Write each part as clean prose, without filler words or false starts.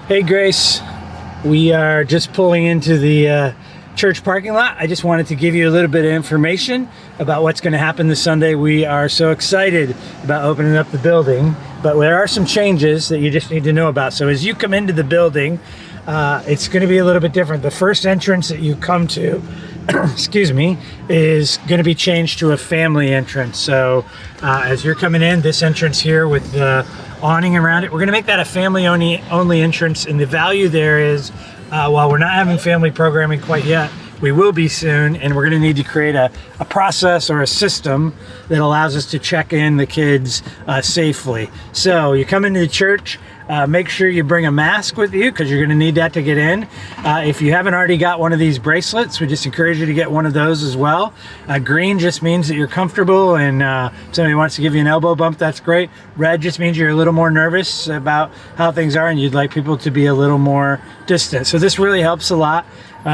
Hey Grace, we are just pulling into the church parking lot. I just wanted to give you a little bit of information about what's going to happen this Sunday. We are so excited about opening up the building, but there are some changes that you just need to know about. So as you come into the building, it's going to be a little bit different. The first entrance that you come to, excuse me, is going to be changed to a family entrance. So as you're coming in, this entrance here with the awning around it, we're going to make that a family only entrance. And the value there is, while we're not having family programming quite yet, we will be soon, and we're going to need to create a process or a system that allows us to check in the kids safely. So you come into the church, make sure you bring a mask with you because you're going to need that to get in. If you haven't already got one of these bracelets, we just encourage you to get one of those as well. Green just means that you're comfortable, and if somebody wants to give you an elbow bump, that's great. Red just means you're a little more nervous about how things are and you'd like people to be a little more distant. So this really helps a lot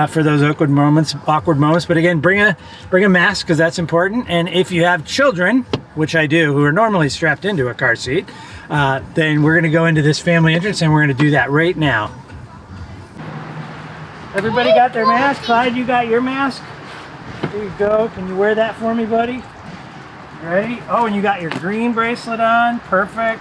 for those awkward moments. But again, bring a mask because that's important. And if you have children, which I do, who are normally strapped into a car seat, then we're going to go into this family entrance and we're going to do that right now. Everybody got their mask? Clyde, you got your mask? Here you go. Can you wear that for me, buddy? Ready? Oh, and you got your green bracelet on. Perfect.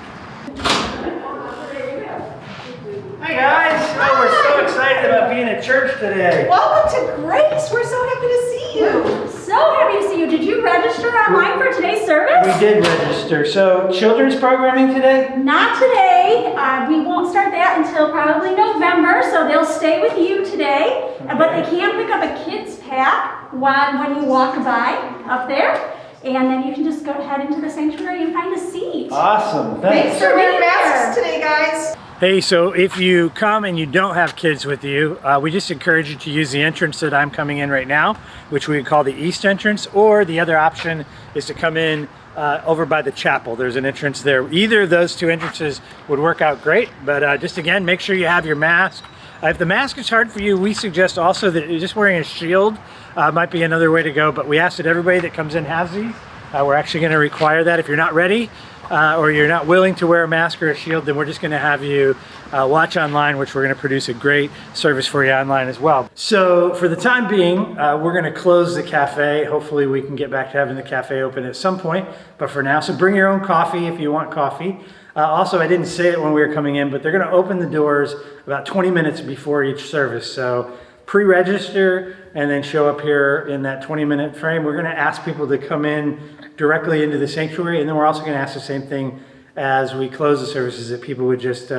Hi guys! Oh, we're so excited about being at church today. Welcome to Grace. We're so happy to see you. So happy to see you. Did you register online for today's service? We did register. So, children's programming today? Not today. We won't start that until probably November, so they'll stay with you today. Okay. But they can pick up a kids pack when you walk by up there. And then you can just go ahead into the sanctuary and find a seat. Awesome. Thanks for wearing being masks here today, guys. Hey, so if you come and you don't have kids with you, we just encourage you to use the entrance that I'm coming in right now, which we call the east entrance, or the other option is to come in over by the chapel. There's an entrance there. Either of those two entrances would work out great, but just again, make sure you have your mask. If the mask is hard for you, we suggest also that just wearing a shield might be another way to go, but we ask that everybody that comes in has these. We're actually going to require that. If you're not ready or you're not willing to wear a mask or a shield, then we're just going to have you watch online, which we're going to produce a great service for you online as well. So for the time being, we're going to close the cafe. Hopefully we can get back to having the cafe open at some point, but for now, so bring your own coffee if you want coffee. Also, I didn't say it when we were coming in, but they're going to open the doors about 20 minutes before each service. So pre-register and then show up here in that 20-minute frame. We're going to ask people to come in directly into the sanctuary, and then we're also going to ask the same thing as we close the services, that people would just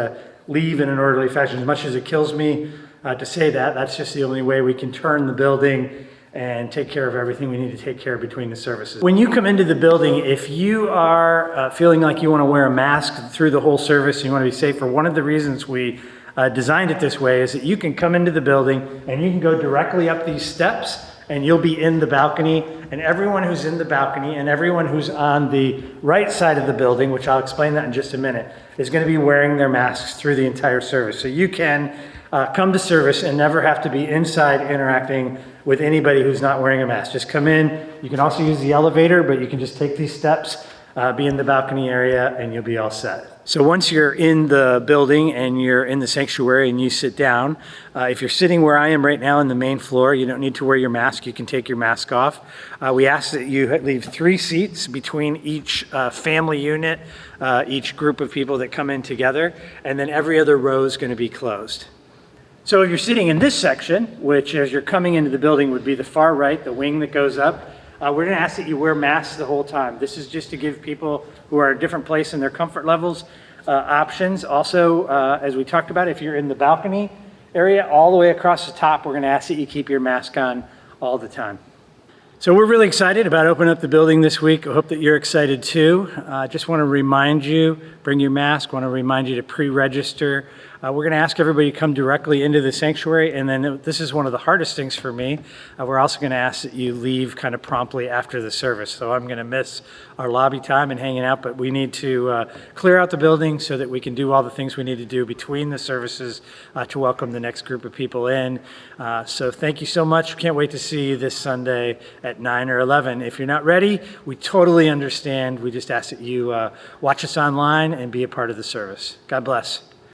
leave in an orderly fashion. As much as it kills me to say that, that's just the only way we can turn the building and take care of everything we need to take care of between the services. When you come into the building, if you are feeling like you want to wear a mask through the whole service and you want to be safer, one of the reasons we designed it this way is that you can come into the building and you can go directly up these steps and you'll be in the balcony, and everyone who's in the balcony and everyone who's on the right side of the building, which I'll explain that in just a minute, is going to be wearing their masks through the entire service. So you can come to service and never have to be inside interacting with anybody who's not wearing a mask. Just come in. You can also use the elevator, but you can just take these steps, be in the balcony area, and you'll be all set. So once you're in the building and you're in the sanctuary and you sit down, if you're sitting where I am right now in the main floor, you don't need to wear your mask. You can take your mask off. We ask that you leave 3 seats between each family unit, each group of people that come in together, and then every other row is going to be closed. So if you're sitting in this section, which as you're coming into the building would be the far right, the wing that goes up, we're going to ask that you wear masks the whole time. This is just to give people who are at a different place in their comfort levels options. Also, as we talked about, if you're in the balcony area, all the way across the top, we're going to ask that you keep your mask on all the time. So we're really excited about opening up the building this week. I hope that you're excited too. I just want to remind you, bring your mask. Want to remind you to pre-register. We're going to ask everybody to come directly into the sanctuary, and then this is one of the hardest things for me. We're also going to ask that you leave kind of promptly after the service. So I'm going to miss our lobby time and hanging out, but we need to clear out the building so that we can do all the things we need to do between the services to welcome the next group of people in. So thank you so much. Can't wait to see you this Sunday at 9 or 11. If you're not ready, we totally understand. We just ask that you watch us online and be a part of the service. God bless.